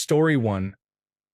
Story 1.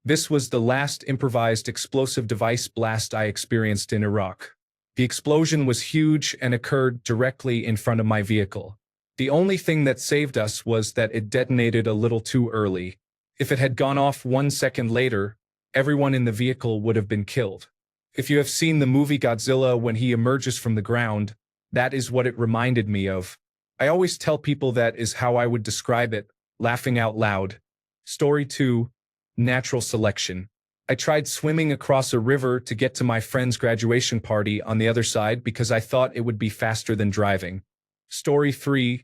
This was the last improvised explosive device blast I experienced in Iraq. The explosion was huge and occurred directly in front of my vehicle. The only thing that saved us was that it detonated a little too early. If it had gone off 1 second later, everyone in the vehicle would have been killed. If you have seen the movie Godzilla when he emerges from the ground, that is what it reminded me of. I always tell people that is how I would describe it, laughing out loud. Story 2. Natural selection. I tried swimming across a river to get to my friend's graduation party on the other side because I thought it would be faster than driving. Story 3.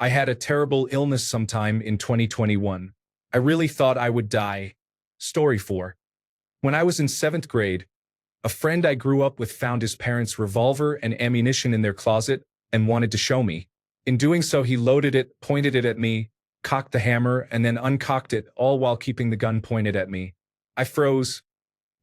I had a terrible illness sometime in 2021. I really thought I would die. Story 4. When I was in 7th grade, a friend I grew up with found his parents' revolver and ammunition in their closet and wanted to show me. In doing so, he loaded it, pointed it at me, cocked the hammer, and then uncocked it, all while keeping the gun pointed at me. I froze.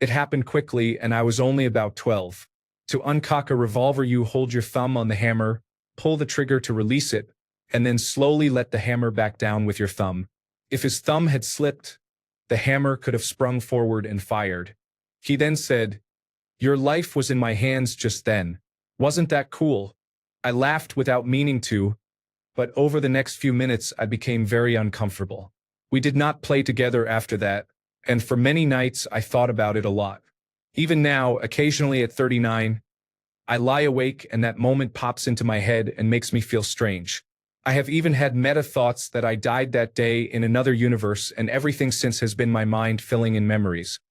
It happened quickly, and I was only about 12. To uncock a revolver, you hold your thumb on the hammer, pull the trigger to release it, and then slowly let the hammer back down with your thumb. If his thumb had slipped, the hammer could have sprung forward and fired. He then said, "Your life was in my hands just then. Wasn't that cool?" I laughed without meaning to, but over the next few minutes I became very uncomfortable. We did not play together after that, and for many nights I thought about it a lot. Even now, occasionally at 39, I lie awake and that moment pops into my head and makes me feel strange. I have even had meta thoughts that I died that day in another universe, and everything since has been my mind filling in memories.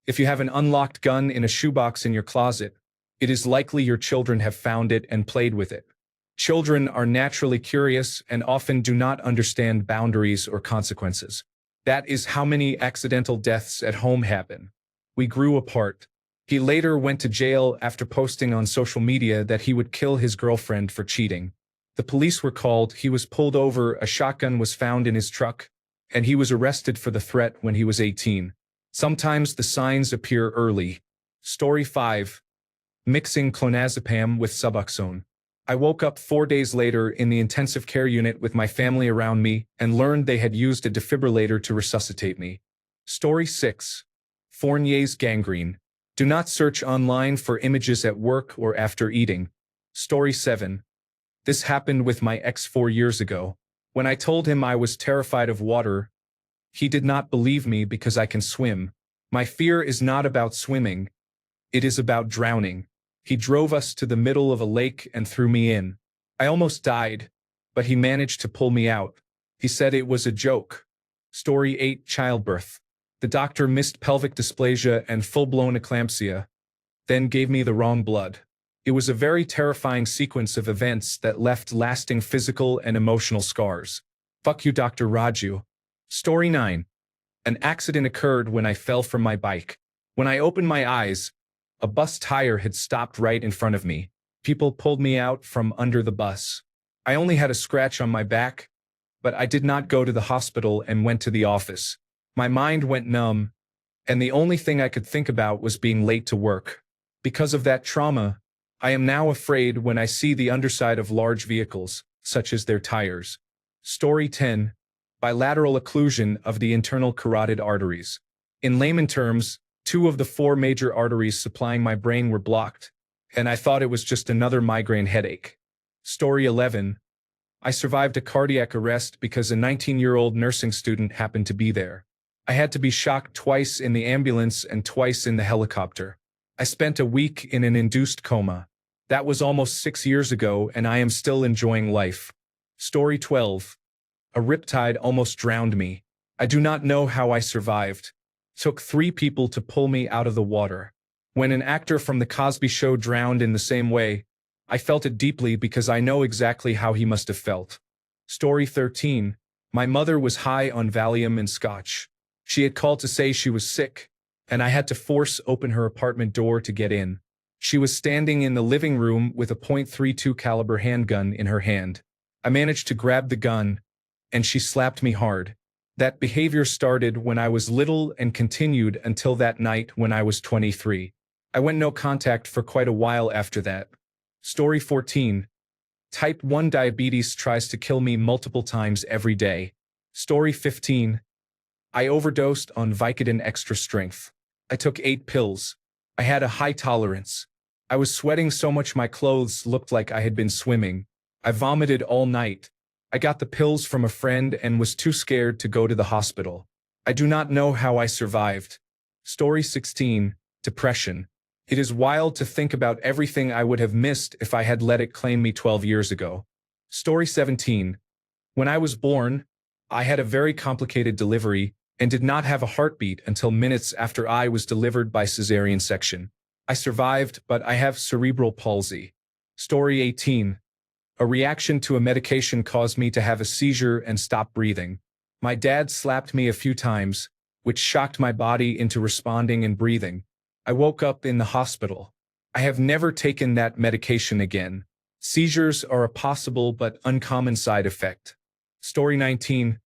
If you have an unlocked gun in a shoebox in your closet, it is likely your children have found it and played with it. Children are naturally curious and often do not understand boundaries or consequences. That is how many accidental deaths at home happen. We grew apart. He later went to jail after posting on social media that he would kill his girlfriend for cheating. The police were called, he was pulled over, a shotgun was found in his truck, and he was arrested for the threat when he was 18. Sometimes the signs appear early. Story 5. Mixing clonazepam with Suboxone. I woke up 4 days later in the intensive care unit with my family around me and learned they had used a defibrillator to resuscitate me. Story 6. Fournier's gangrene. Do not search online for images at work or after eating. Story 7. This happened with my ex 4 years ago. When I told him I was terrified of water, he did not believe me because I can swim. My fear is not about swimming. It is about drowning. He drove us to the middle of a lake and threw me in. I almost died, but he managed to pull me out. He said it was a joke. Story 8. Childbirth. The doctor missed pelvic dysplasia and full-blown eclampsia, then gave me the wrong blood. It was a very terrifying sequence of events that left lasting physical and emotional scars. Fuck you, Dr. Raju. Story 9. An accident occurred when I fell from my bike. When I opened my eyes, a bus tire had stopped right in front of me. People pulled me out from under the bus. I only had a scratch on my back, but I did not go to the hospital and went to the office. My mind went numb, and the only thing I could think about was being late to work. Because of that trauma, I am now afraid when I see the underside of large vehicles, such as their tires. Story 10. Bilateral occlusion of the internal carotid arteries. In layman terms, 2 of the 4 major arteries supplying my brain were blocked, and I thought it was just another migraine headache. Story 11. I survived a cardiac arrest because a 19-year-old nursing student happened to be there. I had to be shocked twice in the ambulance and twice in the helicopter. I spent a week in an induced coma. That was almost 6 years ago, and I am still enjoying life. Story 12. A riptide almost drowned me. I do not know how I survived. Took 3 people to pull me out of the water. When an actor from The Cosby Show drowned in the same way, I felt it deeply because I know exactly how he must have felt. Story 13. My mother was high on Valium and scotch. She had called to say she was sick, and I had to force open her apartment door to get in. She was standing in the living room with a .32 caliber handgun in her hand. I managed to grab the gun, and she slapped me hard. That behavior started when I was little and continued until that night when I was 23. I went no contact for quite a while after that. Story 14. Type 1 diabetes tries to kill me multiple times every day. Story 15. I overdosed on Vicodin Extra Strength. I took 8 pills. I had a high tolerance. I was sweating so much my clothes looked like I had been swimming. I vomited all night. I got the pills from a friend and was too scared to go to the hospital. I do not know how I survived. Story 16. Depression. It is wild to think about everything I would have missed if I had let it claim me 12 years ago. Story 17. When I was born, I had a very complicated delivery and did not have a heartbeat until minutes after I was delivered by cesarean section. I survived, but I have cerebral palsy. Story 18. A reaction to a medication caused me to have a seizure and stop breathing. My dad slapped me a few times, which shocked my body into responding and breathing. I woke up in the hospital. I have never taken that medication again. Seizures are a possible but uncommon side effect. Story 19.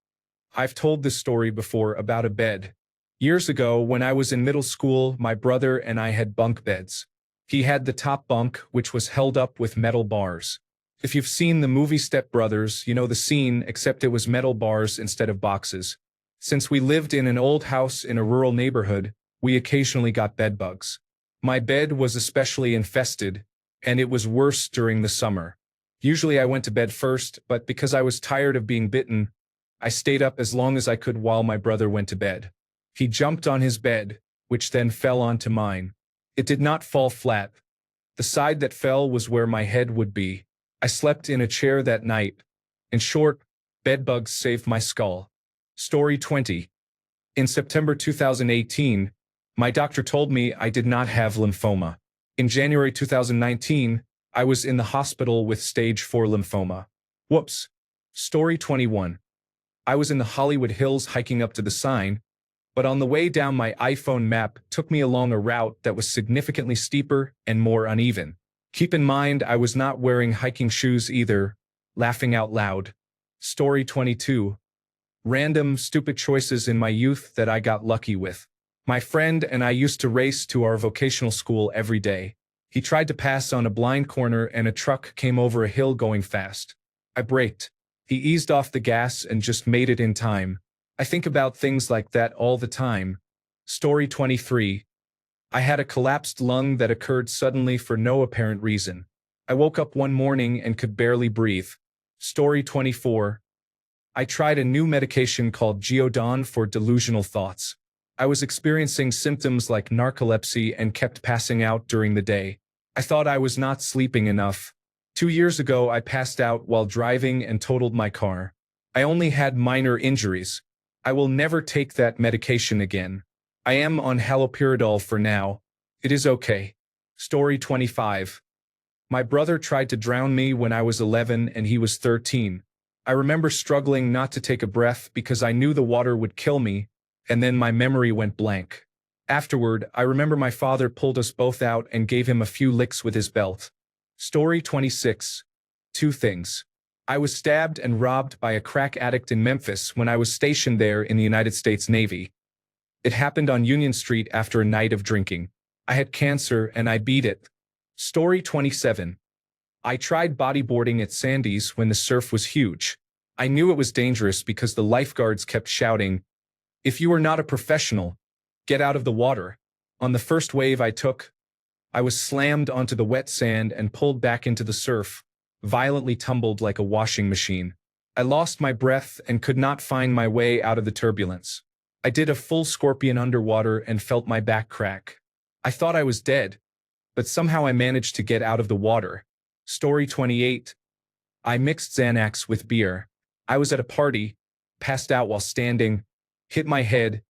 I've told this story before about a bed. Years ago, when I was in middle school, my brother and I had bunk beds. He had the top bunk, which was held up with metal bars. If you've seen the movie Step Brothers, you know the scene, except it was metal bars instead of boxes. Since we lived in an old house in a rural neighborhood, we occasionally got bed bugs. My bed was especially infested, and it was worse during the summer. Usually I went to bed first, but because I was tired of being bitten, I stayed up as long as I could while my brother went to bed. He jumped on his bed, which then fell onto mine. It did not fall flat. The side that fell was where my head would be. I slept in a chair that night. In short, bedbugs saved my skull. Story 20. In September 2018, my doctor told me I did not have lymphoma. In January 2019, I was in the hospital with stage 4 lymphoma. Whoops. Story 21. I was in the Hollywood Hills hiking up to the sign, but on the way down my iPhone map took me along a route that was significantly steeper and more uneven. Keep in mind I was not wearing hiking shoes either. Laughing out loud. Story 22. Random, stupid choices in my youth that I got lucky with. My friend and I used to race to our vocational school every day. He tried to pass on a blind corner and a truck came over a hill going fast. I braked. He eased off the gas and just made it in time. I think about things like that all the time. Story 23. I had a collapsed lung that occurred suddenly for no apparent reason. I woke up one morning and could barely breathe. Story 24. I tried a new medication called Geodon for delusional thoughts. I was experiencing symptoms like narcolepsy and kept passing out during the day. I thought I was not sleeping enough. 2 years ago, I passed out while driving and totaled my car. I only had minor injuries. I will never take that medication again. I am on haloperidol for now. It is okay. Story 25. My brother tried to drown me when I was 11 and he was 13. I remember struggling not to take a breath because I knew the water would kill me, and then my memory went blank. Afterward, I remember my father pulled us both out and gave him a few licks with his belt. Story 26. 2 things. I was stabbed and robbed by a crack addict in Memphis when I was stationed there in the United States Navy. It happened on Union Street after a night of drinking. I had cancer and I beat it. Story 27. I tried bodyboarding at Sandy's when the surf was huge. I knew it was dangerous because the lifeguards kept shouting, "If you are not a professional, get out of the water." On the first wave I took, I was slammed onto the wet sand and pulled back into the surf, violently tumbled like a washing machine. I lost my breath and could not find my way out of the turbulence. I did a full scorpion underwater and felt my back crack. I thought I was dead, but somehow I managed to get out of the water. Story 28. I mixed Xanax with beer. I was at a party, passed out while standing, hit my head,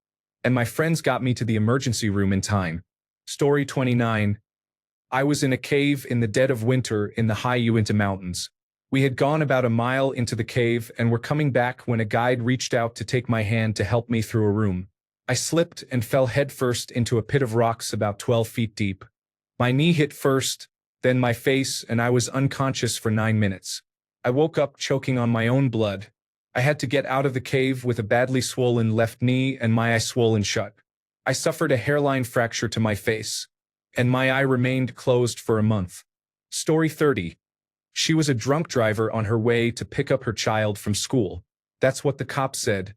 and my friends got me to the emergency room in time. Story 29. I was in a cave in the dead of winter in the high Uinta Mountains. We had gone about a mile into the cave and were coming back when a guide reached out to take my hand to help me through a room. I slipped and fell headfirst into a pit of rocks about 12 feet deep. My knee hit first, then my face, and I was unconscious for 9 minutes. I woke up choking on my own blood. I had to get out of the cave with a badly swollen left knee and my eye swollen shut. I suffered a hairline fracture to my face, and my eye remained closed for a month. Story 30. She was a drunk driver on her way to pick up her child from school. That's what the cop said.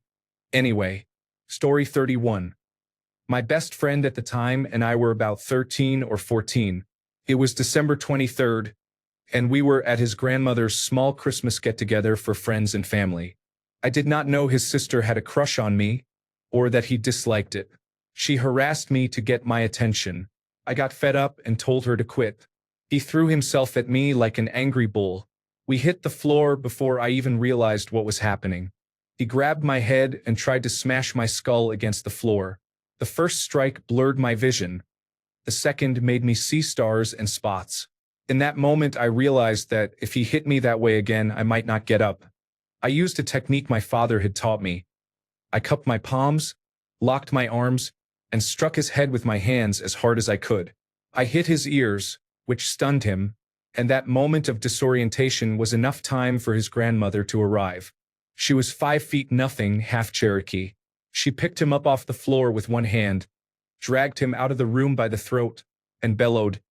Anyway. Story 31. My best friend at the time and I were about 13 or 14. It was December 23rd, and we were at his grandmother's small Christmas get-together for friends and family. I did not know his sister had a crush on me, or that he disliked it. She harassed me to get my attention. I got fed up and told her to quit. He threw himself at me like an angry bull. We hit the floor before I even realized what was happening. He grabbed my head and tried to smash my skull against the floor. The first strike blurred my vision. The second made me see stars and spots. In that moment, I realized that if he hit me that way again, I might not get up. I used a technique my father had taught me. I cupped my palms, locked my arms, and struck his head with my hands as hard as I could. I hit his ears, which stunned him, and that moment of disorientation was enough time for his grandmother to arrive. She was 5 feet nothing, half Cherokee. She picked him up off the floor with one hand, dragged him out of the room by the throat, and bellowed,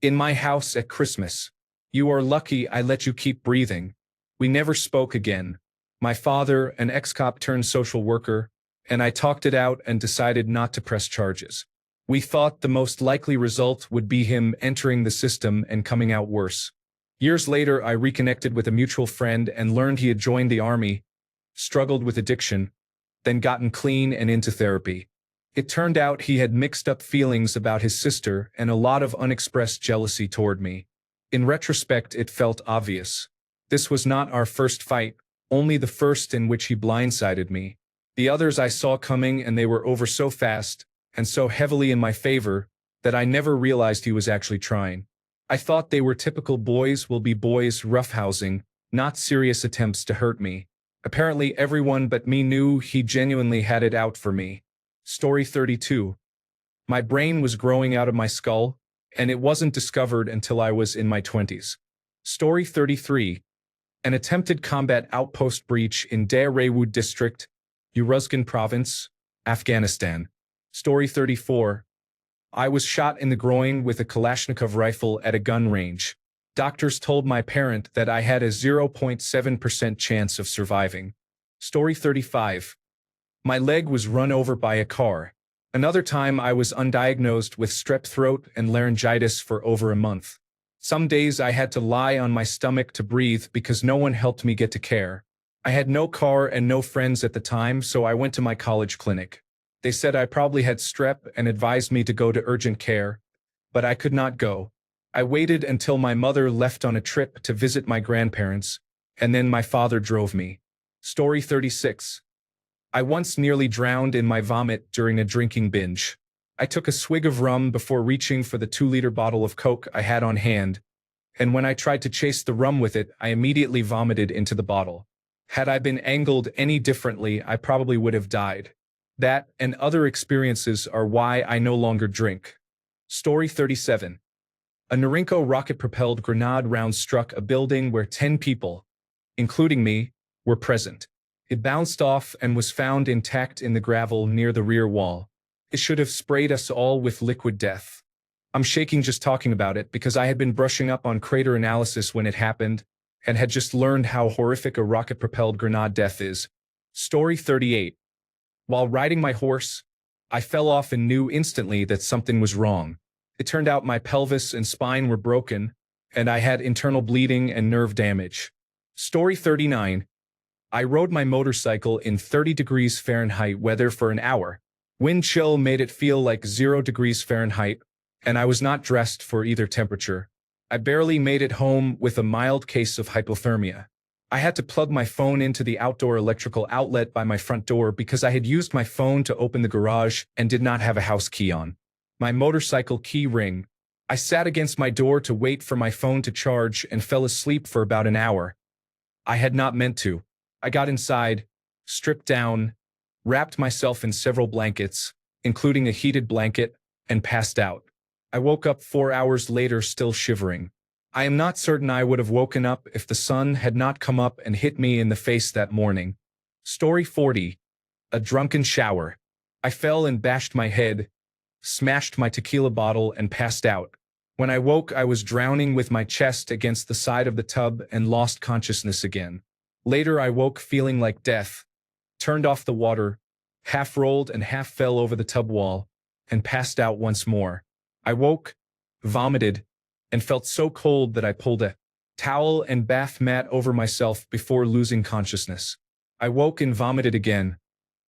"In my house at Christmas. You are lucky I let you keep breathing." We never spoke again. My father, an ex-cop turned social worker, and I talked it out and decided not to press charges. We thought the most likely result would be him entering the system and coming out worse. Years later, I reconnected with a mutual friend and learned he had joined the army, struggled with addiction, then gotten clean and into therapy. It turned out he had mixed up feelings about his sister and a lot of unexpressed jealousy toward me. In retrospect, it felt obvious. This was not our first fight, only the first in which he blindsided me. The others I saw coming, and they were over so fast and so heavily in my favor that I never realized he was actually trying. I thought they were typical boys will be boys roughhousing, not serious attempts to hurt me. Apparently everyone but me knew he genuinely had it out for me. Story 32. My brain was growing out of my skull, and it wasn't discovered until I was in my 20s. Story 33. An attempted combat outpost breach in Daewoo District, Uruzgan Province, Afghanistan. Story 34. I was shot in the groin with a Kalashnikov rifle at a gun range. Doctors told my parent that I had a 0.7% chance of surviving. Story 35. My leg was run over by a car. Another time I was undiagnosed with strep throat and laryngitis for over a month. Some days I had to lie on my stomach to breathe because no one helped me get to care. I had no car and no friends at the time, so I went to my college clinic. They said I probably had strep and advised me to go to urgent care, but I could not go. I waited until my mother left on a trip to visit my grandparents, and then my father drove me. Story 36. I once nearly drowned in my vomit during a drinking binge. I took a swig of rum before reaching for the 2-liter bottle of Coke I had on hand, and when I tried to chase the rum with it, I immediately vomited into the bottle. Had I been angled any differently, I probably would have died. That and other experiences are why I no longer drink. Story 37. A Norinco rocket-propelled grenade round struck a building where 10 people, including me, were present. It bounced off and was found intact in the gravel near the rear wall. It should have sprayed us all with liquid death. I'm shaking just talking about it because I had been brushing up on crater analysis when it happened and had just learned how horrific a rocket-propelled grenade death is. Story 38. While riding my horse, I fell off and knew instantly that something was wrong. It turned out my pelvis and spine were broken, and I had internal bleeding and nerve damage. Story 39. I rode my motorcycle in 30 degrees Fahrenheit weather for an hour. Wind chill made it feel like 0 degrees Fahrenheit, and I was not dressed for either temperature. I barely made it home with a mild case of hypothermia. I had to plug my phone into the outdoor electrical outlet by my front door because I had used my phone to open the garage and did not have a house key on. My motorcycle key ring. I sat against my door to wait for my phone to charge and fell asleep for about an hour. I had not meant to. I got inside, stripped down, wrapped myself in several blankets, including a heated blanket, and passed out. I woke up 4 hours later still shivering. I am not certain I would have woken up if the sun had not come up and hit me in the face that morning. Story 40. A drunken shower. I fell and bashed my head, smashed my tequila bottle, and passed out. When I woke, I was drowning with my chest against the side of the tub and lost consciousness again. Later, I woke feeling like death, turned off the water, half rolled and half fell over the tub wall, and passed out once more. I woke, vomited, and felt so cold that I pulled a towel and bath mat over myself before losing consciousness. I woke and vomited again,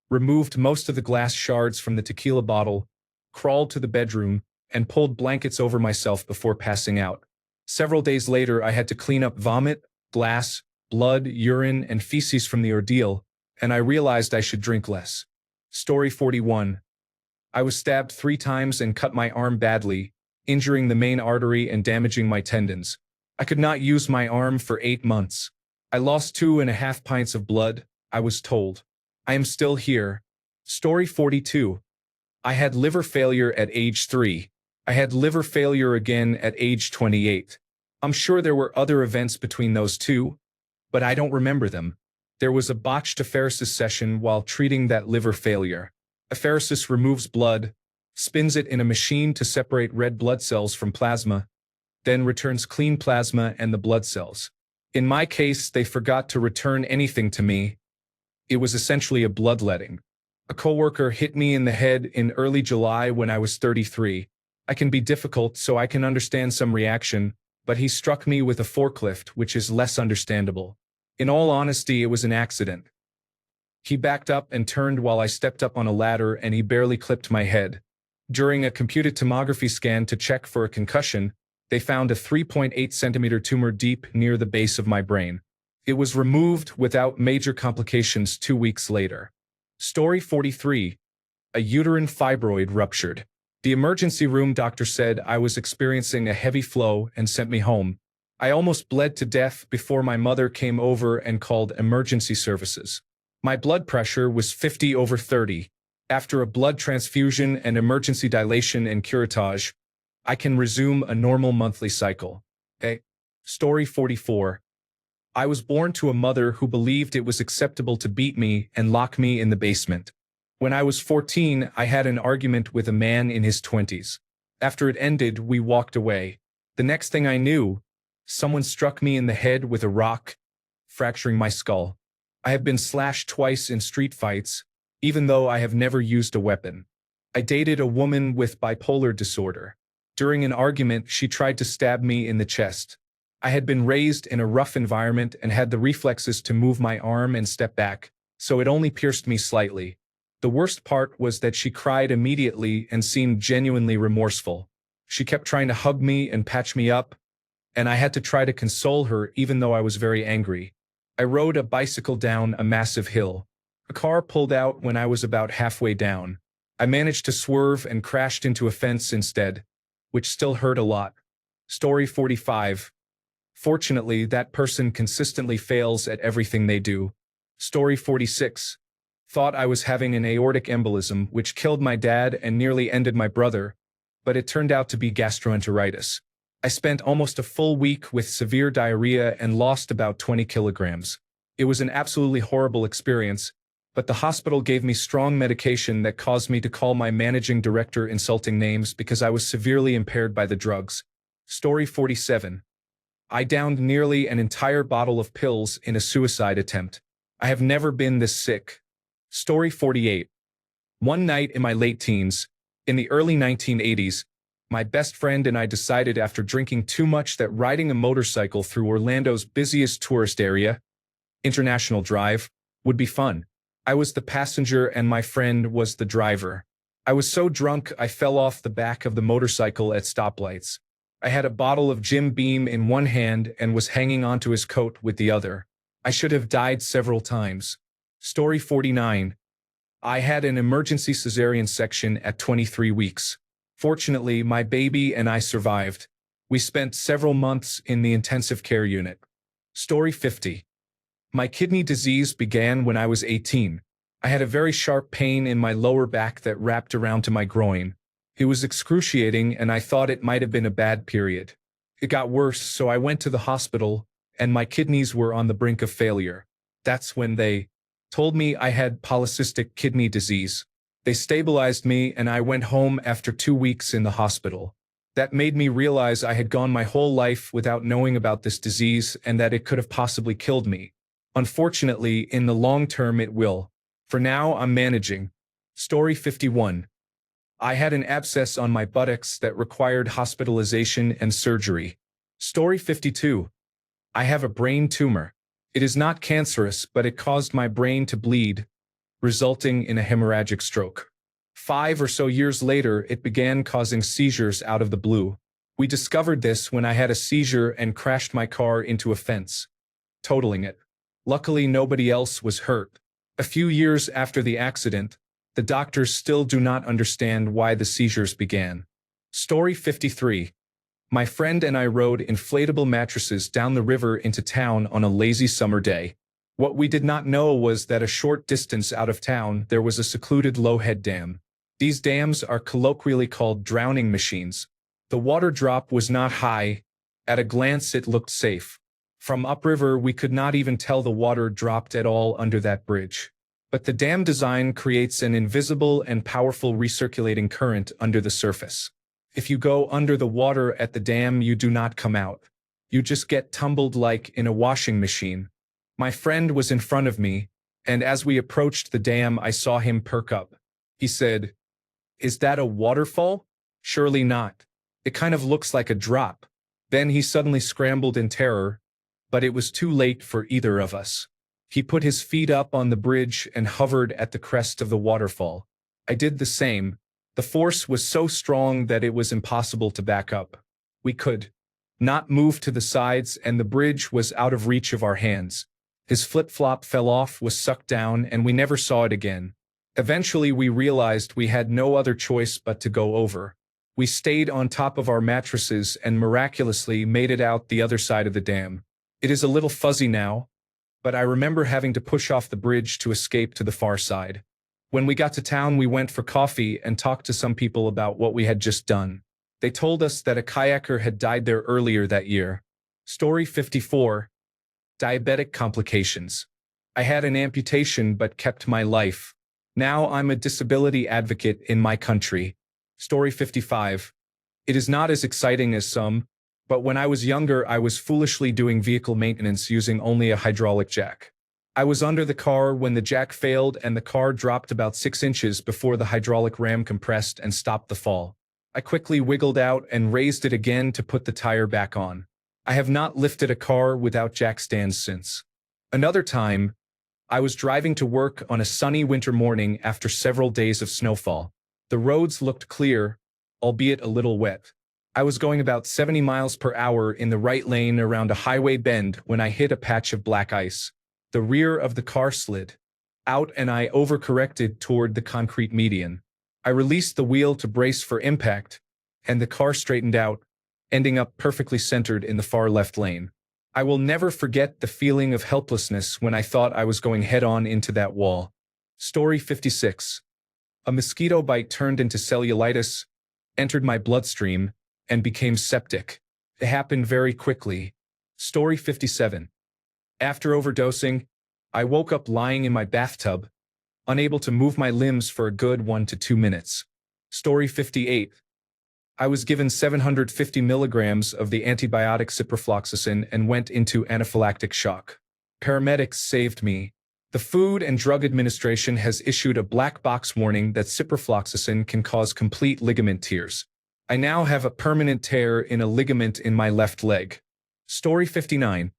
removed most of the glass shards from the tequila bottle, crawled to the bedroom, and pulled blankets over myself before passing out. Several days later, I had to clean up vomit, glass, blood, urine, and feces from the ordeal, and I realized I should drink less. Story 41. I was stabbed 3 times and cut my arm badly, injuring the main artery and damaging my tendons. I could not use my arm for 8 months. I lost 2.5 pints of blood, I was told. I am still here. Story 42. I had liver failure at age 3. I had liver failure again at age 28. I'm sure there were other events between those two, but I don't remember them. There was a botched apheresis session while treating that liver failure. Apheresis removes blood, spins it in a machine to separate red blood cells from plasma, then returns clean plasma and the blood cells. In my case, they forgot to return anything to me. It was essentially a bloodletting. A coworker hit me in the head in early July when I was 33. I can be difficult, so I can understand some reaction, but he struck me with a forklift, which is less understandable. In all honesty, it was an accident. He backed up and turned while I stepped up on a ladder, and he barely clipped my head. During a computed tomography scan to check for a concussion, they found a 3.8 centimeter tumor deep near the base of my brain. It was removed without major complications 2 weeks later. Story 43. A uterine fibroid ruptured. The emergency room doctor said I was experiencing a heavy flow and sent me home. I almost bled to death before my mother came over and called emergency services. My blood pressure was 50/30. After a blood transfusion and emergency dilation and curettage, I can resume a normal monthly cycle. Okay. Story 44. I was born to a mother who believed it was acceptable to beat me and lock me in the basement. When I was 14, I had an argument with a man in his 20s. After it ended, we walked away. The next thing I knew, someone struck me in the head with a rock, fracturing my skull. I have been slashed twice in street fights, even though I have never used a weapon. I dated a woman with bipolar disorder. During an argument, she tried to stab me in the chest. I had been raised in a rough environment and had the reflexes to move my arm and step back, so it only pierced me slightly. The worst part was that she cried immediately and seemed genuinely remorseful. She kept trying to hug me and patch me up, and I had to try to console her even though I was very angry. I rode a bicycle down a massive hill. A car pulled out when I was about halfway down. I managed to swerve and crashed into a fence instead, which still hurt a lot. Story 45. Fortunately, that person consistently fails at everything they do. Story 46. Thought I was having an aortic embolism, which killed my dad and nearly ended my brother, but it turned out to be gastroenteritis. I spent almost a full week with severe diarrhea and lost about 20 kilograms. It was an absolutely horrible experience, but the hospital gave me strong medication that caused me to call my managing director insulting names because I was severely impaired by the drugs. Story 47. I downed nearly an entire bottle of pills in a suicide attempt. I have never been this sick. Story 48. One night in my late teens, in the early 1980s, my best friend and I decided after drinking too much that riding a motorcycle through Orlando's busiest tourist area, International Drive, would be fun. I was the passenger and my friend was the driver. I was so drunk I fell off the back of the motorcycle at stoplights. I had a bottle of Jim Beam in one hand and was hanging onto his coat with the other. I should have died several times. Story 49. I had an emergency cesarean section at 23 weeks. Fortunately, my baby and I survived. We spent several months in the intensive care unit. Story 50. My kidney disease began when I was 18. I had a very sharp pain in my lower back that wrapped around to my groin. It was excruciating and I thought it might have been a bad period. It got worse, so I went to the hospital and my kidneys were on the brink of failure. That's when they told me I had polycystic kidney disease. They stabilized me and I went home after 2 weeks in the hospital. That made me realize I had gone my whole life without knowing about this disease and that it could have possibly killed me. Unfortunately, in the long term it will. For now, I'm managing. Story 51. I had an abscess on my buttocks that required hospitalization and surgery. Story 52. I have a brain tumor. It is not cancerous, but it caused my brain to bleed, resulting in a hemorrhagic stroke. 5 or so years later, it began causing seizures out of the blue. We discovered this when I had a seizure and crashed my car into a fence, totaling it. Luckily, nobody else was hurt. A few years after the accident, the doctors still do not understand why the seizures began. Story 53. My friend and I rode inflatable mattresses down the river into town on a lazy summer day. What we did not know was that a short distance out of town there was a secluded low-head dam. These dams are colloquially called drowning machines. The water drop was not high. At a glance it looked safe. From upriver we could not even tell the water dropped at all under that bridge. But the dam design creates an invisible and powerful recirculating current under the surface. If you go under the water at the dam, you do not come out. You just get tumbled like in a washing machine. My friend was in front of me, and as we approached the dam, I saw him perk up. He said, "Is that a waterfall?" "Surely not. It kind of looks like a drop." Then he suddenly scrambled in terror, but it was too late for either of us. He put his feet up on the bridge and hovered at the crest of the waterfall. I did the same. The force was so strong that it was impossible to back up. We could not move to the sides, and the bridge was out of reach of our hands. His flip-flop fell off, was sucked down, and we never saw it again. Eventually we realized we had no other choice but to go over. We stayed on top of our mattresses and miraculously made it out the other side of the dam. It is a little fuzzy now, but I remember having to push off the bridge to escape to the far side. When we got to town, we went for coffee and talked to some people about what we had just done. They told us that a kayaker had died there earlier that year. Story 54. Diabetic complications. I had an amputation but kept my life. Now I'm a disability advocate in my country. Story 55. It is not as exciting as some, but when I was younger I was foolishly doing vehicle maintenance using only a hydraulic jack. I was under the car when the jack failed and the car dropped about 6 inches before the hydraulic ram compressed and stopped the fall. I quickly wiggled out and raised it again to put the tire back on. I have not lifted a car without jack stands since. Another time, I was driving to work on a sunny winter morning after several days of snowfall. The roads looked clear, albeit a little wet. I was going about 70 miles per hour in the right lane around a highway bend when I hit a patch of black ice. The rear of the car slid out and I overcorrected toward the concrete median. I released the wheel to brace for impact, and the car straightened out, ending up perfectly centered in the far left lane. I will never forget the feeling of helplessness when I thought I was going head-on into that wall. Story 56. A mosquito bite turned into cellulitis, entered my bloodstream, and became septic. It happened very quickly. Story 57. After overdosing, I woke up lying in my bathtub, unable to move my limbs for a good 1 to 2 minutes. Story 58. I was given 750 milligrams of the antibiotic ciprofloxacin and went into anaphylactic shock. Paramedics saved me. The Food and Drug Administration has issued a black box warning that ciprofloxacin can cause complete ligament tears. I now have a permanent tear in a ligament in my left leg. Story 59.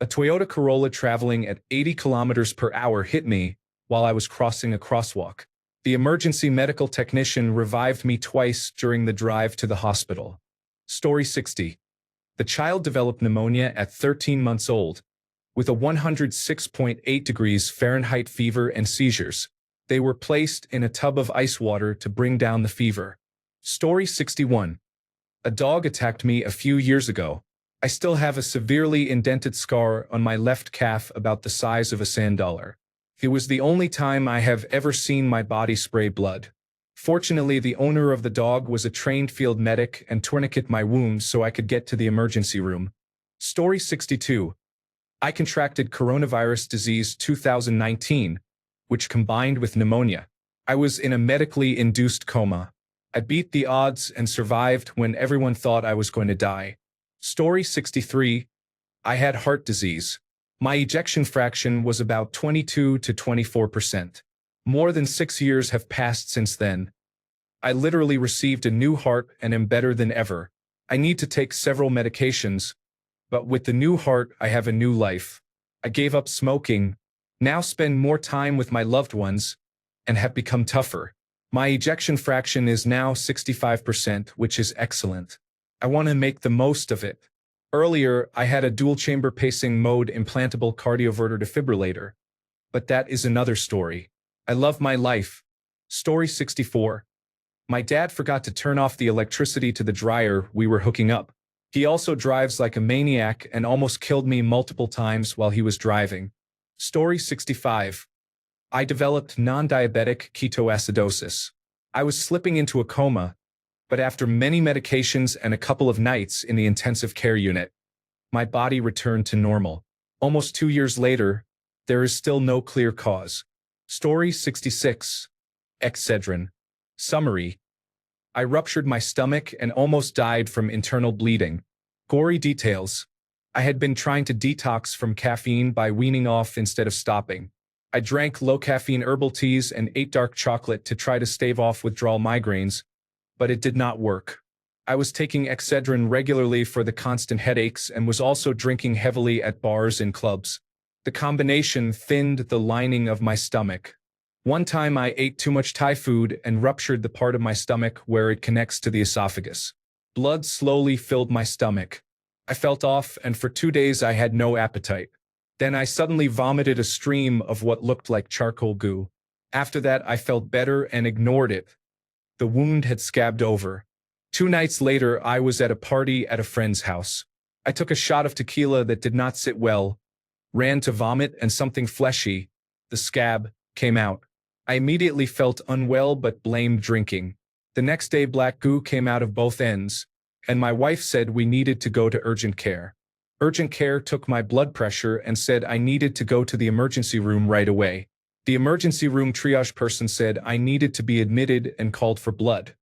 A Toyota Corolla traveling at 80 kilometers per hour hit me while I was crossing a crosswalk. The emergency medical technician revived me twice during the drive to the hospital. Story 60. The child developed pneumonia at 13 months old, with a 106.8 degrees Fahrenheit fever and seizures. They were placed in a tub of ice water to bring down the fever. Story 61. A dog attacked me a few years ago. I still have a severely indented scar on my left calf about the size of a sand dollar. It was the only time I have ever seen my body spray blood. Fortunately, the owner of the dog was a trained field medic and tourniqueted my wounds so I could get to the emergency room. Story 62. I contracted coronavirus disease 2019, which combined with pneumonia. I was in a medically induced coma. I beat the odds and survived when everyone thought I was going to die. Story 63. I had heart disease. My ejection fraction was about 22 to 24%. More than 6 years have passed since then. I literally received a new heart and am better than ever. I need to take several medications, but with the new heart, I have a new life. I gave up smoking, now spend more time with my loved ones, and have become tougher. My ejection fraction is now 65%, which is excellent. I want to make the most of it. Earlier, I had a dual-chamber pacing mode implantable cardioverter defibrillator, but that is another story. I love my life. Story 64. My dad forgot to turn off the electricity to the dryer we were hooking up. He also drives like a maniac and almost killed me multiple times while he was driving. Story 65. I developed non-diabetic ketoacidosis. I was slipping into a coma, but after many medications and a couple of nights in the intensive care unit, my body returned to normal. Almost 2 years later, there is still no clear cause. Story 66. Excedrin. Summary. I ruptured my stomach and almost died from internal bleeding. Gory details. I had been trying to detox from caffeine by weaning off instead of stopping. I drank low-caffeine herbal teas and ate dark chocolate to try to stave off withdrawal migraines, but it did not work. I was taking Excedrin regularly for the constant headaches and was also drinking heavily at bars and clubs. The combination thinned the lining of my stomach. One time I ate too much Thai food and ruptured the part of my stomach where it connects to the esophagus. Blood slowly filled my stomach. I felt off, and for 2 days I had no appetite. Then I suddenly vomited a stream of what looked like charcoal goo. After that I felt better and ignored it. The wound had scabbed over. 2 nights later I was at a party at a friend's house. I took a shot of tequila that did not sit well, ran to vomit, and something fleshy, the scab, came out. I immediately felt unwell but blamed drinking. The next day black goo came out of both ends, and my wife said we needed to go to urgent care. Urgent care took my blood pressure and said I needed to go to the emergency room right away. The emergency room triage person said I needed to be admitted and called for blood.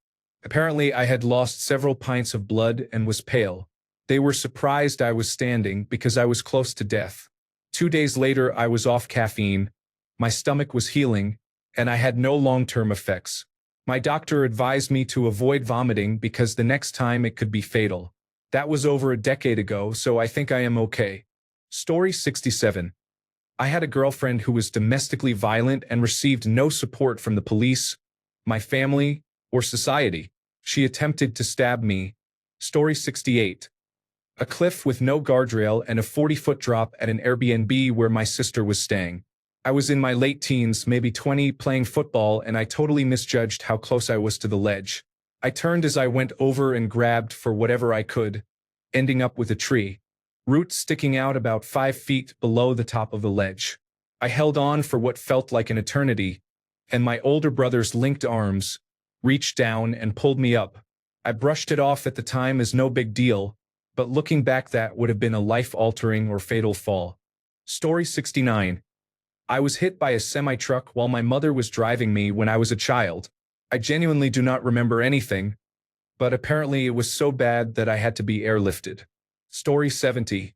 Apparently I had lost several pints of blood and was pale. They were surprised I was standing because I was close to death. 2 days later I was off caffeine, my stomach was healing, and I had no long-term effects. My doctor advised me to avoid vomiting because the next time it could be fatal. That was over a decade ago, so I think I am okay. Story 67. I had a girlfriend who was domestically violent and received no support from the police, my family, or society. She attempted to stab me. Story 68. A cliff with no guardrail and a 40-foot drop at an Airbnb where my sister was staying. I was in my late teens, maybe 20, playing football, and I totally misjudged how close I was to the ledge. I turned as I went over and grabbed for whatever I could, ending up with a tree. Roots sticking out about 5 feet below the top of the ledge. I held on for what felt like an eternity, and my older brother's linked arms reached down and pulled me up. I brushed it off at the time as no big deal, but looking back that would have been a life-altering or fatal fall. Story 69. I was hit by a semi-truck while my mother was driving me when I was a child. I genuinely do not remember anything, but apparently it was so bad that I had to be airlifted. Story 70.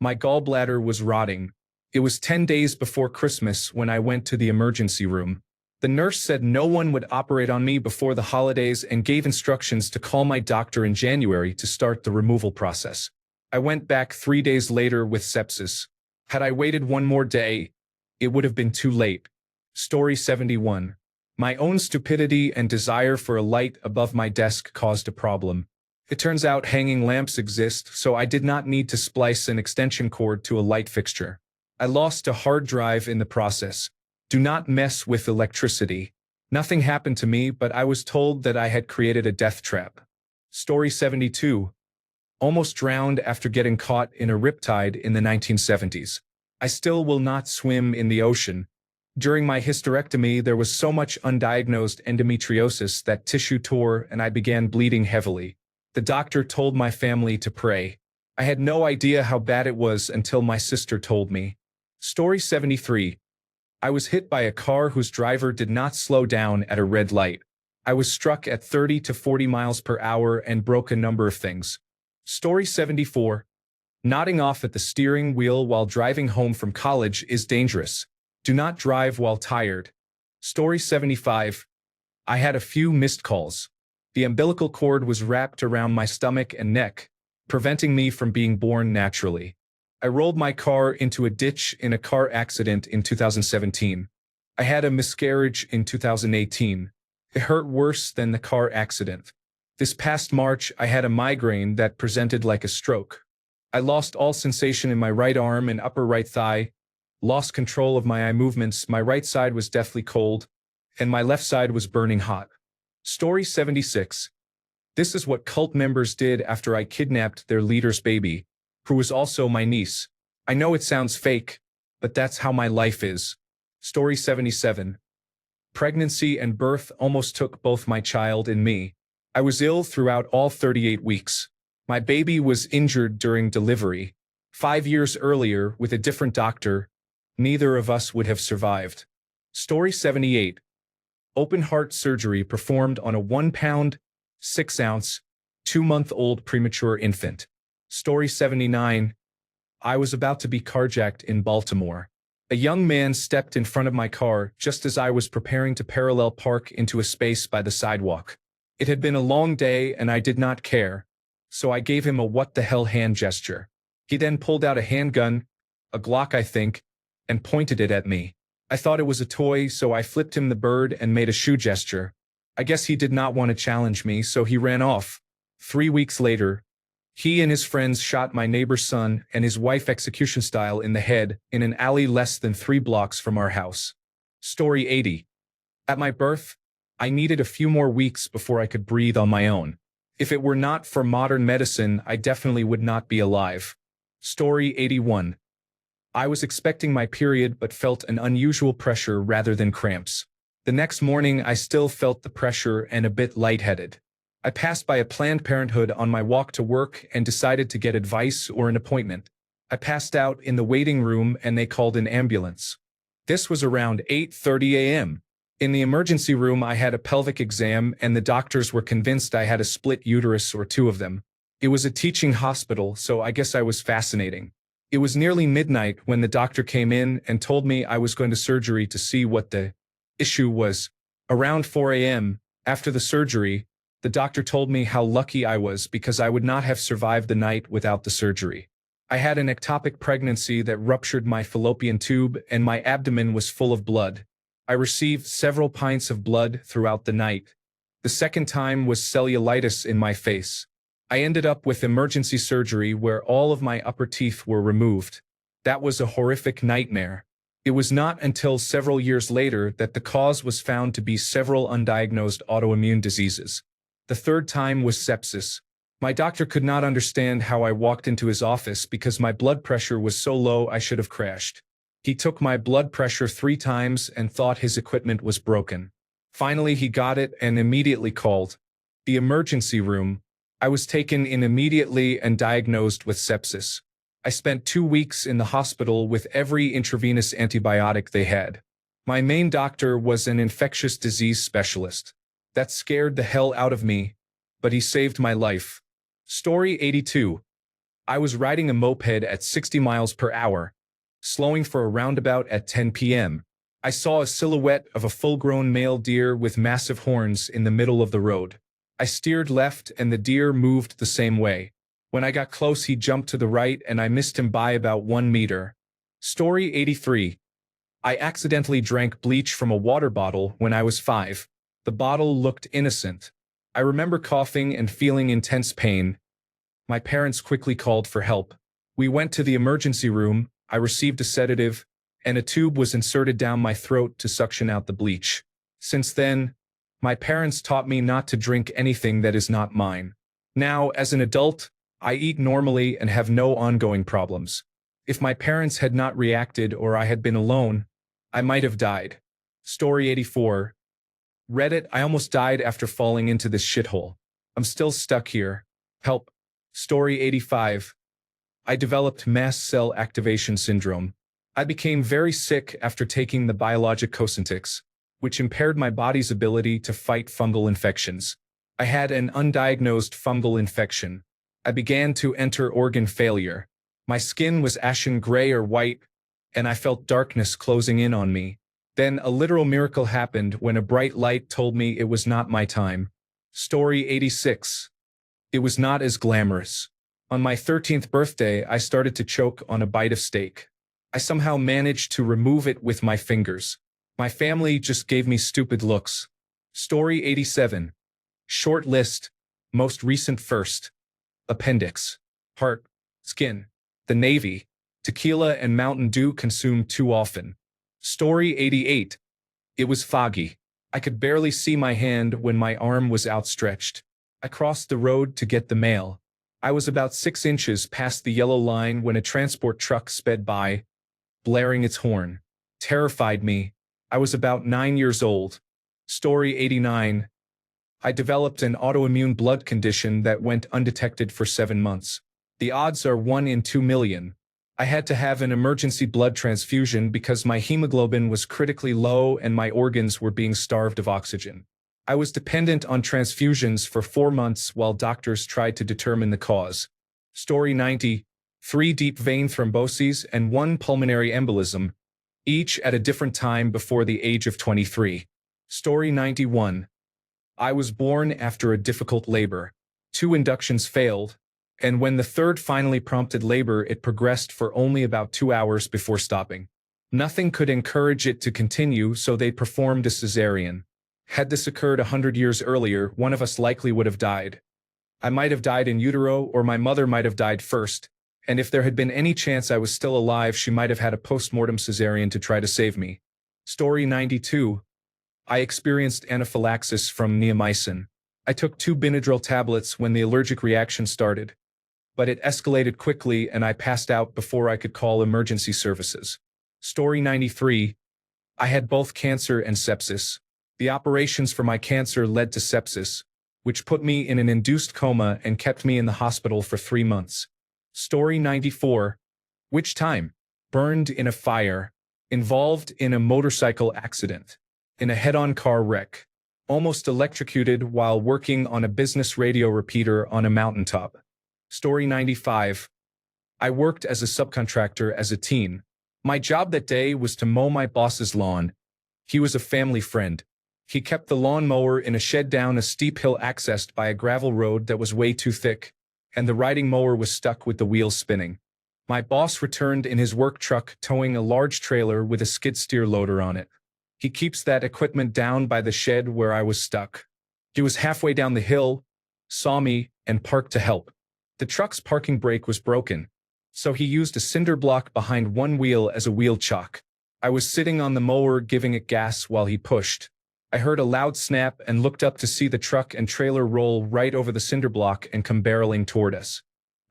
My gallbladder was rotting. It was 10 days before Christmas when I went to the emergency room. The nurse said no one would operate on me before the holidays and gave instructions to call my doctor in January to start the removal process. I went back 3 days later with sepsis. Had I waited one more day, it would have been too late. Story 71. My own stupidity and desire for a light above my desk caused a problem. It turns out hanging lamps exist, so I did not need to splice an extension cord to a light fixture. I lost a hard drive in the process. Do not mess with electricity. Nothing happened to me, but I was told that I had created a death trap. Story 72. Almost drowned after getting caught in a riptide in the 1970s. I still will not swim in the ocean. During my hysterectomy, there was so much undiagnosed endometriosis that tissue tore and I began bleeding heavily. The doctor told my family to pray. I had no idea how bad it was until my sister told me. Story 73. I was hit by a car whose driver did not slow down at a red light. I was struck at 30 to 40 miles per hour and broke a number of things. Story 74. Nodding off at the steering wheel while driving home from college is dangerous. Do not drive while tired. Story 75. I had a few missed calls. The umbilical cord was wrapped around my stomach and neck, preventing me from being born naturally. I rolled my car into a ditch in a car accident in 2017. I had a miscarriage in 2018. It hurt worse than the car accident. This past March, I had a migraine that presented like a stroke. I lost all sensation in my right arm and upper right thigh, lost control of my eye movements, my right side was deathly cold, and my left side was burning hot. Story 76. This is what cult members did after I kidnapped their leader's baby, who was also my niece. I know it sounds fake, but that's how my life is. Story 77. Pregnancy and birth almost took both my child and me. I was ill throughout all 38 weeks. My baby was injured during delivery. 5 years earlier, with a different doctor, neither of us would have survived. Story 78. Open heart surgery performed on a 1-pound, 6-ounce, 2-month-old premature infant. Story 79. I was about to be carjacked in Baltimore. A young man stepped in front of my car just as I was preparing to parallel park into a space by the sidewalk. It had been a long day and I did not care, so I gave him a what-the-hell hand gesture. He then pulled out a handgun, a Glock I think, and pointed it at me. I thought it was a toy, so I flipped him the bird and made a shoe gesture. I guess he did not want to challenge me, so he ran off. 3 weeks later, he and his friends shot my neighbor's son and his wife execution style in the head in an alley less than 3 blocks from our house. Story 80. At my birth, I needed a few more weeks before I could breathe on my own. If it were not for modern medicine, I definitely would not be alive. Story 81. I was expecting my period but felt an unusual pressure rather than cramps. The next morning I still felt the pressure and a bit lightheaded. I passed by a Planned Parenthood on my walk to work and decided to get advice or an appointment. I passed out in the waiting room and they called an ambulance. This was around 8:30 a.m. In the emergency room I had a pelvic exam and the doctors were convinced I had a split uterus or 2 of them. It was a teaching hospital, so I guess I was fascinating. It was nearly midnight when the doctor came in and told me I was going to surgery to see what the issue was. Around 4 a.m., after the surgery, the doctor told me how lucky I was because I would not have survived the night without the surgery. I had an ectopic pregnancy that ruptured my fallopian tube and my abdomen was full of blood. I received several pints of blood throughout the night. The second time was cellulitis in my face. I ended up with emergency surgery where all of my upper teeth were removed. That was a horrific nightmare. It was not until several years later that the cause was found to be several undiagnosed autoimmune diseases. The third time was sepsis. My doctor could not understand how I walked into his office because my blood pressure was so low I should have crashed. He took my blood pressure 3 times and thought his equipment was broken. Finally, he got it and immediately called the emergency room. I was taken in immediately and diagnosed with sepsis. I spent 2 weeks in the hospital with every intravenous antibiotic they had. My main doctor was an infectious disease specialist. That scared the hell out of me, but he saved my life. Story 82. I was riding a moped at 60 miles per hour, slowing for a roundabout at 10 p.m. I saw a silhouette of a full-grown male deer with massive horns in the middle of the road. I steered left and the deer moved the same way. When I got close, he jumped to the right and I missed him by about 1 meter. Story 83. I accidentally drank bleach from a water bottle when I was 5. The bottle looked innocent. I remember coughing and feeling intense pain. My parents quickly called for help. We went to the emergency room, I received a sedative, and a tube was inserted down my throat to suction out the bleach. Since then, my parents taught me not to drink anything that is not mine. Now, as an adult, I eat normally and have no ongoing problems. If my parents had not reacted or I had been alone, I might have died. Story 84. Reddit, I almost died after falling into this shithole. I'm still stuck here. Help. Story 85. I developed mast cell activation syndrome. I became very sick after taking the biologic Cosentyx, which impaired my body's ability to fight fungal infections. I had an undiagnosed fungal infection. I began to enter organ failure. My skin was ashen gray or white, and I felt darkness closing in on me. Then a literal miracle happened when a bright light told me it was not my time. Story 86. It was not as glamorous. On my 13th birthday, I started to choke on a bite of steak. I somehow managed to remove it with my fingers. My family just gave me stupid looks. Story 87. Short list. Most recent first. Appendix. Heart. Skin. The Navy. Tequila and Mountain Dew consumed too often. Story 88. It was foggy. I could barely see my hand when my arm was outstretched. I crossed the road to get the mail. I was about 6 inches past the yellow line when a transport truck sped by, blaring its horn. Terrified me. I was about 9 years old. Story 89. I developed an autoimmune blood condition that went undetected for 7 months. The odds are 1 in 2 million. I had to have an emergency blood transfusion because my hemoglobin was critically low and my organs were being starved of oxygen. I was dependent on transfusions for 4 months while doctors tried to determine the cause. Story 90. 3 deep vein thromboses and 1 pulmonary embolism, each at a different time before the age of 23. Story 91. I was born after a difficult labor. 2 inductions failed, and when the third finally prompted labor, it progressed for only about 2 hours before stopping. Nothing could encourage it to continue, so they performed a cesarean. Had this occurred 100 years earlier, one of us likely would have died. I might have died in utero, or my mother might have died first, and if there had been any chance I was still alive, she might have had a post-mortem cesarean to try to save me. Story 92. I experienced anaphylaxis from neomycin. I took 2 Benadryl tablets when the allergic reaction started, but it escalated quickly and I passed out before I could call emergency services. Story 93. I had both cancer and sepsis. The operations for my cancer led to sepsis, which put me in an induced coma and kept me in the hospital for 3 months. Story 94. Which time? Burned in a fire. Involved in a motorcycle accident. In a head-on car wreck. Almost electrocuted while working on a business radio repeater on a mountaintop. Story 95. I worked as a subcontractor as a teen. My job that day was to mow my boss's lawn. He was a family friend. He kept the lawnmower in a shed down a steep hill accessed by a gravel road that was way too thick, and the riding mower was stuck with the wheels spinning. My boss returned in his work truck towing a large trailer with a skid steer loader on it. He keeps that equipment down by the shed where I was stuck. He was halfway down the hill, saw me, and parked to help. The truck's parking brake was broken, so he used a cinder block behind one wheel as a wheel chock. I was sitting on the mower giving it gas while he pushed. I heard a loud snap and looked up to see the truck and trailer roll right over the cinder block and come barreling toward us.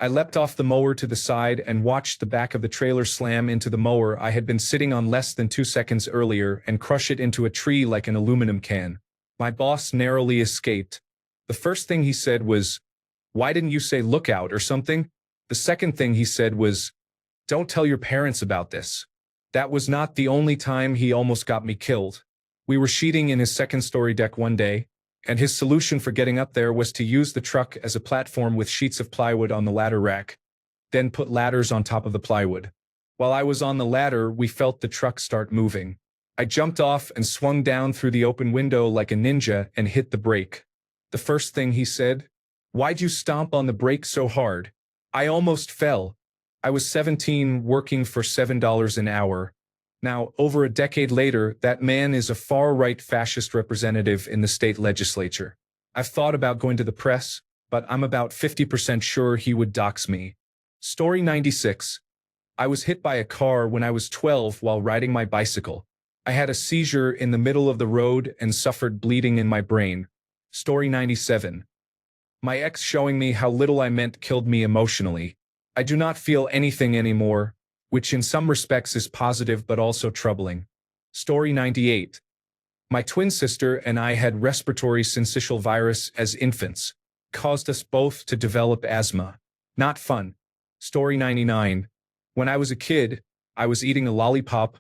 I leapt off the mower to the side and watched the back of the trailer slam into the mower I had been sitting on less than 2 seconds earlier and crush it into a tree like an aluminum can. My boss narrowly escaped. The first thing he said was, "Why didn't you say look out or something?" The second thing he said was, "Don't tell your parents about this." That was not the only time he almost got me killed. We were sheeting in his second-story deck one day, and his solution for getting up there was to use the truck as a platform with sheets of plywood on the ladder rack, then put ladders on top of the plywood. While I was on the ladder, we felt the truck start moving. I jumped off and swung down through the open window like a ninja and hit the brake. The first thing he said, "Why'd you stomp on the brake so hard?" I almost fell. I was 17 working for $7 an hour. Now, over a decade later, that man is a far-right fascist representative in the state legislature. I've thought about going to the press, but I'm about 50% sure he would dox me. Story 96. I was hit by a car when I was 12 while riding my bicycle. I had a seizure in the middle of the road and suffered bleeding in my brain. Story 97. My ex showing me how little I meant killed me emotionally. I do not feel anything anymore, which in some respects is positive but also troubling. Story 98. My twin sister and I had respiratory syncytial virus as infants, caused us both to develop asthma. Not fun. Story 99. When I was a kid, I was eating a lollipop,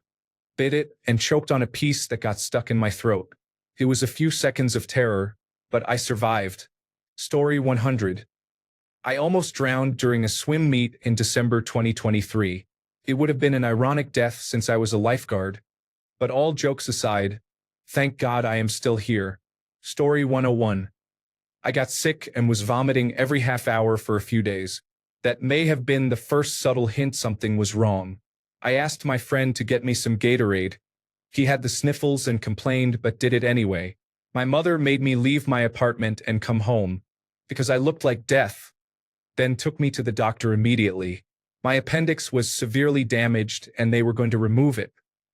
bit it, and choked on a piece that got stuck in my throat. It was a few seconds of terror, but I survived. Story 100. I almost drowned during a swim meet in December 2023. It would have been an ironic death since I was a lifeguard, But all jokes aside, thank God I am still here. Story 101. I got sick and was vomiting every half hour for a few days. That may have been the first subtle hint something was wrong. I asked my friend to get me some Gatorade. He had the sniffles and complained but did it anyway. My mother made me leave my apartment and come home, because I looked like death, then took me to the doctor immediately. My appendix was severely damaged and they were going to remove it.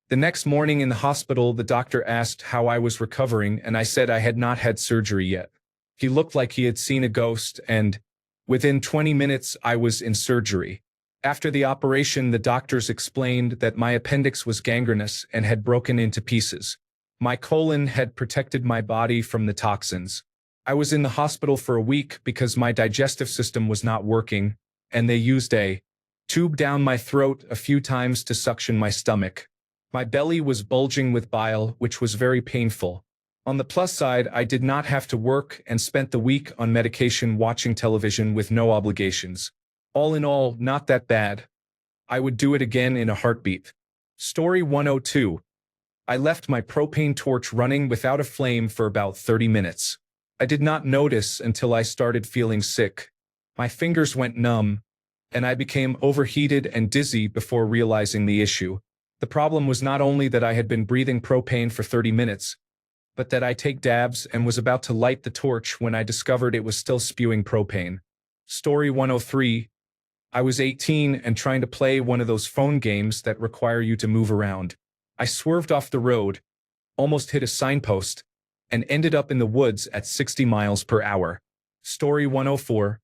The next morning in the hospital, the doctor asked how I was recovering and I said I had not had surgery yet. He looked like he had seen a ghost and, within 20 minutes, I was in surgery. After the operation, the doctors explained that my appendix was gangrenous and had broken into pieces. My colon had protected my body from the toxins. I was in the hospital for a week because my digestive system was not working, and they used a tube down my throat a few times to suction my stomach. My belly was bulging with bile, which was very painful. On the plus side, I did not have to work and spent the week on medication watching television with no obligations. All in all, not that bad. I would do it again in a heartbeat. Story 102. I left my propane torch running without a flame for about 30 minutes. I did not notice until I started feeling sick. My fingers went numb, and I became overheated and dizzy before realizing the issue. The problem was not only that I had been breathing propane for 30 minutes, but that I take dabs and was about to light the torch when I discovered it was still spewing propane. Story 103. I was 18 and trying to play one of those phone games that require you to move around. I swerved off the road, almost hit a signpost, and ended up in the woods at 60 miles per hour. Story 104.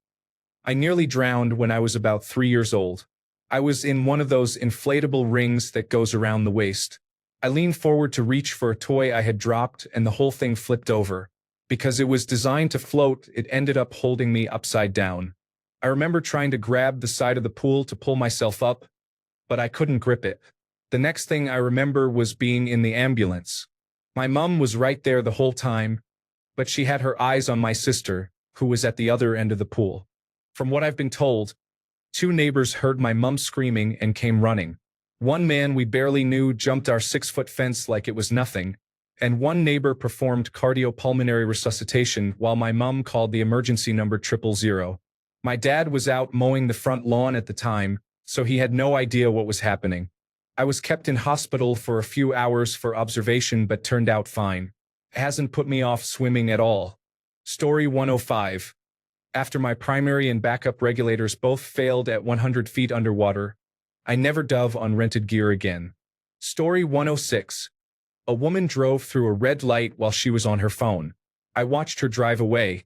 I nearly drowned when I was about 3 years old. I was in one of those inflatable rings that goes around the waist. I leaned forward to reach for a toy I had dropped and the whole thing flipped over. Because it was designed to float, it ended up holding me upside down. I remember trying to grab the side of the pool to pull myself up, but I couldn't grip it. The next thing I remember was being in the ambulance. My mum was right there the whole time, but she had her eyes on my sister, who was at the other end of the pool. From what I've been told, 2 neighbors heard my mum screaming and came running. One man we barely knew jumped our 6-foot fence like it was nothing, and one neighbor performed cardiopulmonary resuscitation while my mum called the emergency number 000. My dad was out mowing the front lawn at the time, so he had no idea what was happening. I was kept in hospital for a few hours for observation but turned out fine. It hasn't put me off swimming at all. Story 105. After my primary and backup regulators both failed at 100 feet underwater, I never dove on rented gear again. Story 106. A woman drove through a red light while she was on her phone. I watched her drive away.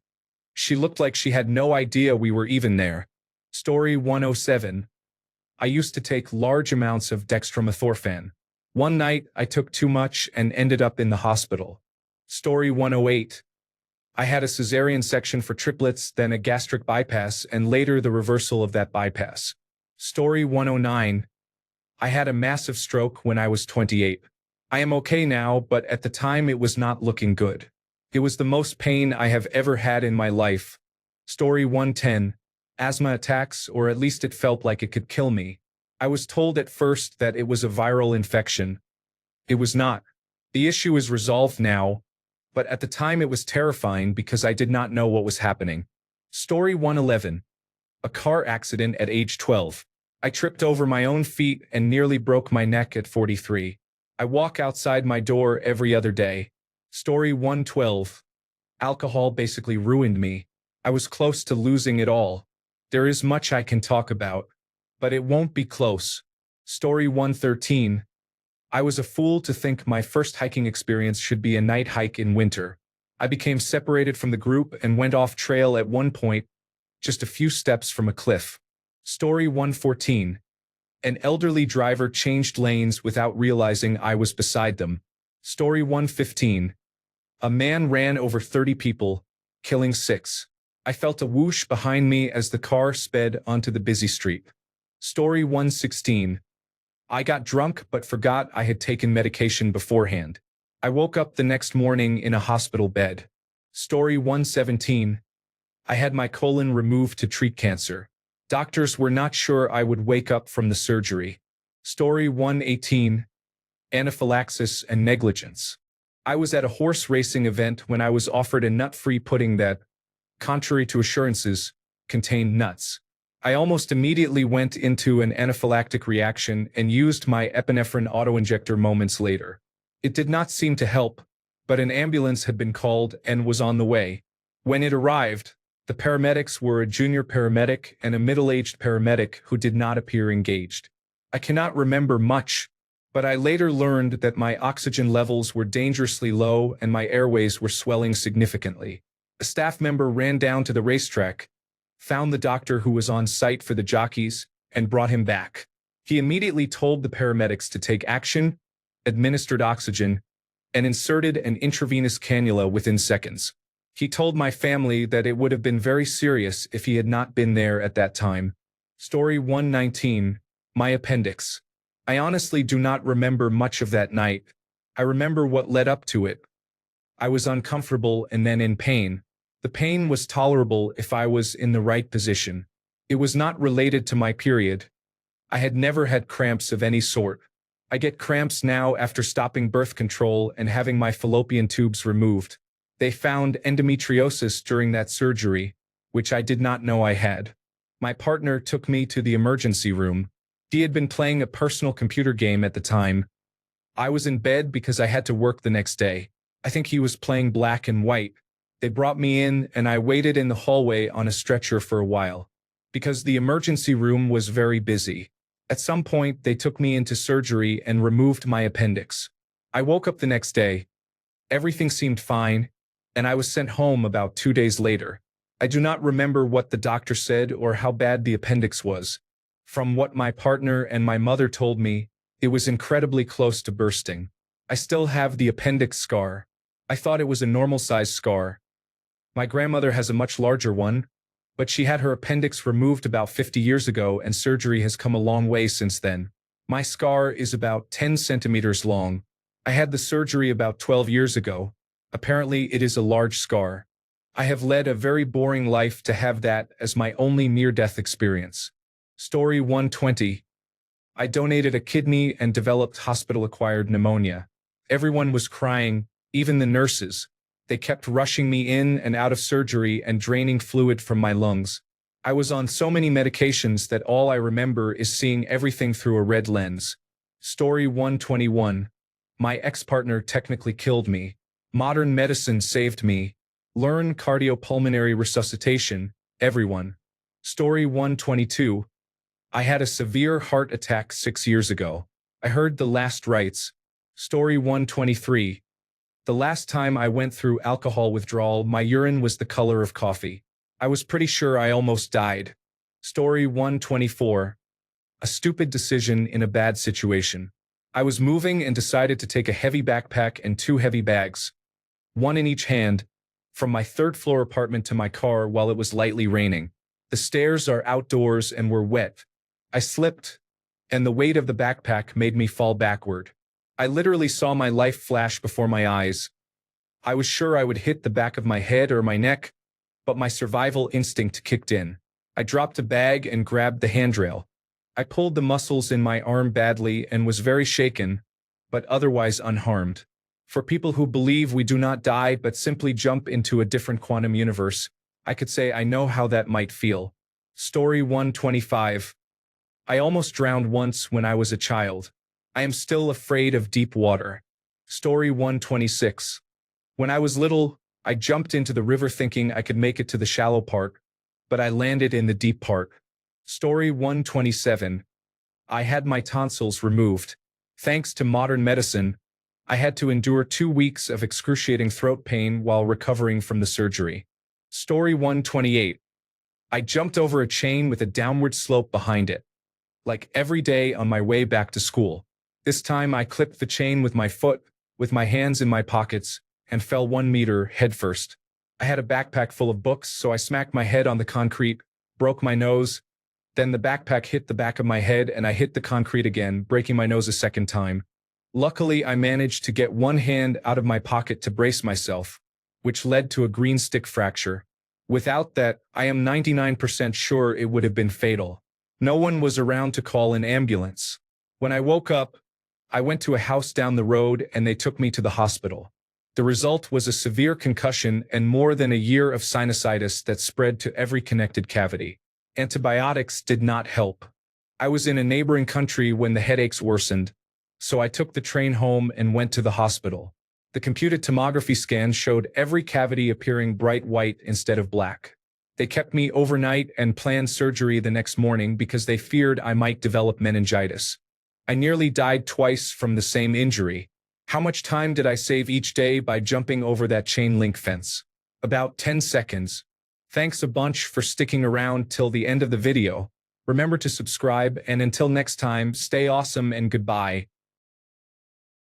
She looked like she had no idea we were even there. Story 107. I used to take large amounts of dextromethorphan. One night, I took too much and ended up in the hospital. Story 108. I had a cesarean section for triplets, then a gastric bypass, and later the reversal of that bypass. Story 109. I had a massive stroke when I was 28. I am okay now, but at the time it was not looking good. It was the most pain I have ever had in my life. Story 110. Asthma attacks, or at least it felt like it could kill me. I was told at first that it was a viral infection. It was not. The issue is resolved now, but at the time it was terrifying because I did not know what was happening. Story 111. A car accident at age 12. I tripped over my own feet and nearly broke my neck at 43. I walk outside my door every other day. Story 112. Alcohol basically ruined me. I was close to losing it all. There is much I can talk about, but it won't be close. Story 113. I was a fool to think my first hiking experience should be a night hike in winter. I became separated from the group and went off trail at one point, just a few steps from a cliff. Story 114. An elderly driver changed lanes without realizing I was beside them. Story 115. A man ran over 30 people, killing 6. I felt a whoosh behind me as the car sped onto the busy street. Story 116. I got drunk but forgot I had taken medication beforehand. I woke up the next morning in a hospital bed. Story 117. I had my colon removed to treat cancer. Doctors were not sure I would wake up from the surgery. Story 118. anaphylaxis, and negligence. I was at a horse racing event when I was offered a nut-free pudding that, contrary to assurances, contained nuts. I almost immediately went into an anaphylactic reaction and used my epinephrine autoinjector moments later. It did not seem to help, but an ambulance had been called and was on the way. When it arrived, the paramedics were a junior paramedic and a middle-aged paramedic who did not appear engaged. I cannot remember much, but I later learned that my oxygen levels were dangerously low and my airways were swelling significantly. A staff member ran down to the racetrack, found the doctor who was on site for the jockeys, and brought him back. He immediately told the paramedics to take action, administered oxygen, and inserted an intravenous cannula within seconds. He told my family that it would have been very serious if he had not been there at that time. Story 119, my appendix. I honestly do not remember much of that night. I remember what led up to it. I was uncomfortable and then in pain. The pain was tolerable if I was in the right position. It was not related to my period. I had never had cramps of any sort. I get cramps now after stopping birth control and having my fallopian tubes removed. They found endometriosis during that surgery, which I did not know I had. My partner took me to the emergency room. He had been playing a personal computer game at the time. I was in bed because I had to work the next day. I think he was playing black and white. They brought me in and I waited in the hallway on a stretcher for a while, because the emergency room was very busy. At some point, they took me into surgery and removed my appendix. I woke up the next day. Everything seemed fine, and I was sent home about 2 days later. I do not remember what the doctor said or how bad the appendix was. From what my partner and my mother told me, it was incredibly close to bursting. I still have the appendix scar. I thought it was a normal-sized scar. My grandmother has a much larger one, but she had her appendix removed about 50 years ago and surgery has come a long way since then. My scar is about 10 centimeters long. I had the surgery about 12 years ago. Apparently it is a large scar. I have led a very boring life to have that as my only near-death experience. Story 120. I donated a kidney and developed hospital-acquired pneumonia. Everyone was crying, even the nurses. They kept rushing me in and out of surgery and draining fluid from my lungs. I was on so many medications that all I remember is seeing everything through a red lens. Story 121. My ex-partner technically killed me. Modern medicine saved me. Learn cardiopulmonary resuscitation, everyone. Story 122. I had a severe heart attack 6 years ago. I heard the last rites. Story 123. The last time I went through alcohol withdrawal, my urine was the color of coffee. I was pretty sure I almost died. Story 124. A stupid decision in a bad situation. I was moving and decided to take a heavy backpack and 2 heavy bags, one in each hand, from my 3rd-floor apartment to my car while it was lightly raining. The stairs are outdoors and were wet. I slipped, and the weight of the backpack made me fall backward. I literally saw my life flash before my eyes. I was sure I would hit the back of my head or my neck, but my survival instinct kicked in. I dropped a bag and grabbed the handrail. I pulled the muscles in my arm badly and was very shaken, but otherwise unharmed. For people who believe we do not die but simply jump into a different quantum universe, I could say I know how that might feel. Story 125. I almost drowned once when I was a child. I am still afraid of deep water. Story 126. When I was little, I jumped into the river thinking I could make it to the shallow part, but I landed in the deep part. Story 127. I had my tonsils removed. Thanks to modern medicine, I had to endure 2 weeks of excruciating throat pain while recovering from the surgery. Story 128. I jumped over a chain with a downward slope behind it. Like every day on my way back to school. This time I clipped the chain with my foot, with my hands in my pockets, and fell 1 meter headfirst. I had a backpack full of books, so I smacked my head on the concrete, broke my nose. Then the backpack hit the back of my head and I hit the concrete again, breaking my nose a second time. Luckily, I managed to get one hand out of my pocket to brace myself, which led to a green stick fracture. Without that, I am 99% sure it would have been fatal. No one was around to call an ambulance. When I woke up, I went to a house down the road and they took me to the hospital. The result was a severe concussion and more than a year of sinusitis that spread to every connected cavity. Antibiotics did not help. I was in a neighboring country when the headaches worsened, so I took the train home and went to the hospital. The computed tomography scan showed every cavity appearing bright white instead of black. They kept me overnight and planned surgery the next morning because they feared I might develop meningitis. I nearly died twice from the same injury. How much time did I save each day by jumping over that chain link fence? About 10 seconds. Thanks a bunch for sticking around till the end of the video. Remember to subscribe, and until next time, stay awesome and goodbye.